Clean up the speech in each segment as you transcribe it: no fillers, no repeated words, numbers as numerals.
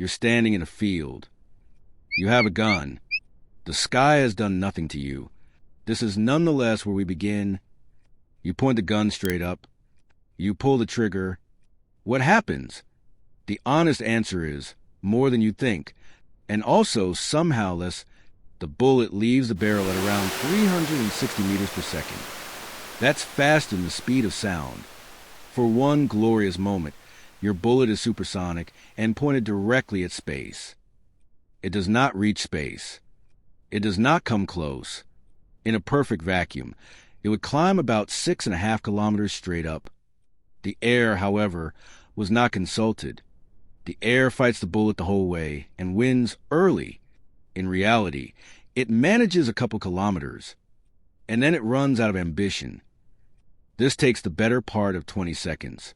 You're standing in a field. You have a gun. The sky has done nothing to you. This is nonetheless where we begin. You point the gun straight up. You pull the trigger. What happens? The honest answer is more than you think. And also, somehow less, the bullet leaves the barrel at around 360 meters per second. That's faster than the speed of sound. For one glorious moment, your bullet is supersonic and pointed directly at space. It does not reach space. It does not come close. In a perfect vacuum, it would climb about 6.5 kilometers straight up. The air, however, was not consulted. The air fights the bullet the whole way and wins early. In reality, it manages a couple kilometers, and then it runs out of ambition. This takes the better part of 20 seconds.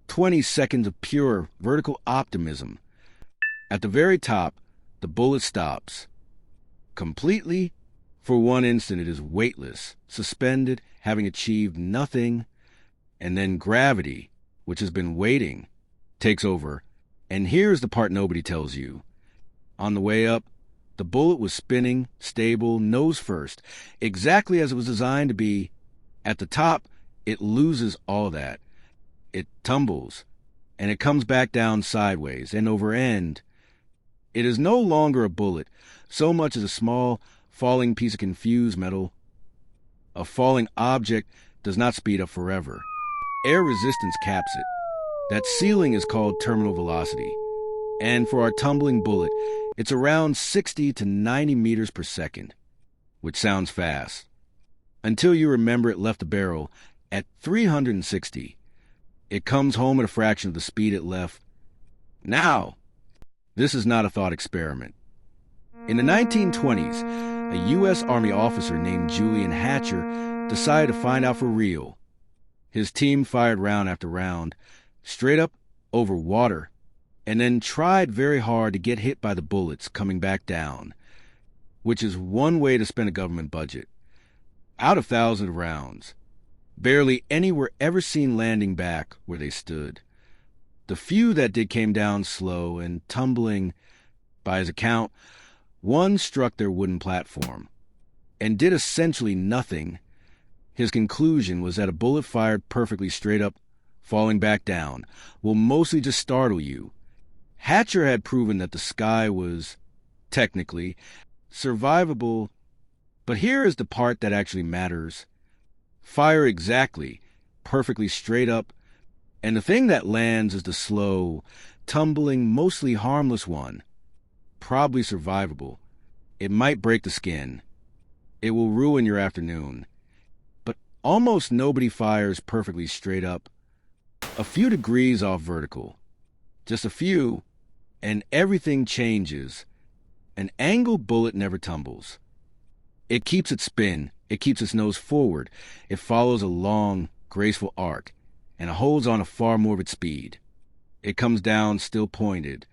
20 seconds of pure vertical optimism. At the very top, the bullet stops. Completely. For one instant, it is weightless, suspended, having achieved nothing. And then gravity, which has been waiting, takes over. And here's the part nobody tells you. On the way up, the bullet was spinning, stable, nose first, exactly as it was designed to be. At the top, it loses all that. It tumbles, and it comes back down sideways and over end. It is no longer a bullet, so much as a small, falling piece of confused metal. A falling object does not speed up forever. Air resistance caps it. That ceiling is called terminal velocity. And for our tumbling bullet, it's around 60 to 90 meters per second, which sounds fast. Until you remember it left the barrel at 360. It comes home at a fraction of the speed it left. Now, this is not a thought experiment. In the 1920s, a U.S. Army officer named Julian Hatcher decided to find out for real. His team fired round after round, straight up over water, and then tried very hard to get hit by the bullets coming back down, which is one way to spend a government budget. Out of thousands of rounds, barely any were ever seen landing back where they stood. The few that did came down slow and tumbling. By his account, one struck their wooden platform and did essentially nothing. His conclusion was that a bullet fired perfectly straight up, falling back down, will mostly just startle you. Hatcher had proven that the sky was, technically, survivable, but here is the part that actually matters. Fire exactly, perfectly straight up, and the thing that lands is the slow, tumbling, mostly harmless one. Probably survivable. It might break the skin. It will ruin your afternoon. But almost nobody fires perfectly straight up. A few degrees off vertical. Just a few, and everything changes. An angled bullet never tumbles. It keeps its spin. It keeps its nose forward. It follows a long, graceful arc, and it holds on to far more of its speed. It comes down still pointed,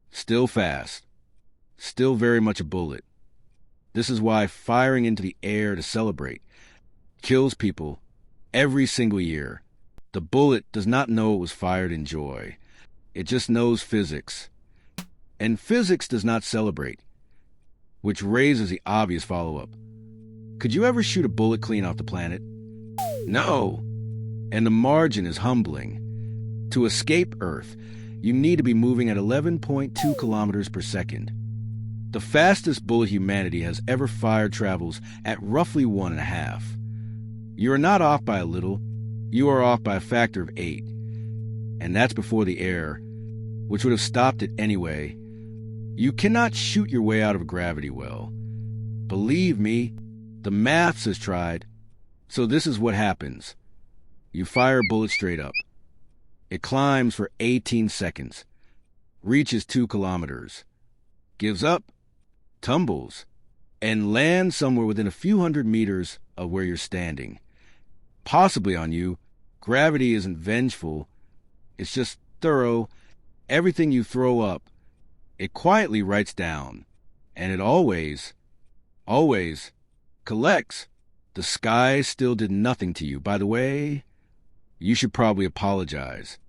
still fast, still very much a bullet. This is why firing into the air to celebrate kills people every single year. The bullet does not know it was fired in joy. It just knows physics. And physics does not celebrate, which raises the obvious follow-up. Could you ever shoot a bullet clean off the planet? No. And the margin is humbling. To escape Earth, you need to be moving at 11.2 kilometers per second. The fastest bullet humanity has ever fired travels at roughly 1.5. You are not off by a little. You are off by a factor of 8. And that's before the air, which would have stopped it anyway. You cannot shoot your way out of a gravity well. Believe me, the maths has tried. So this is what happens. You fire a bullet straight up. It climbs for 18 seconds, reaches 2 kilometers, gives up, tumbles, and lands somewhere within a few hundred meters of where you're standing. Possibly on you. Gravity isn't vengeful. It's just thorough. Everything you throw up, it quietly writes down. And it always collects. The sky still did nothing to you. By the way, you should probably apologize.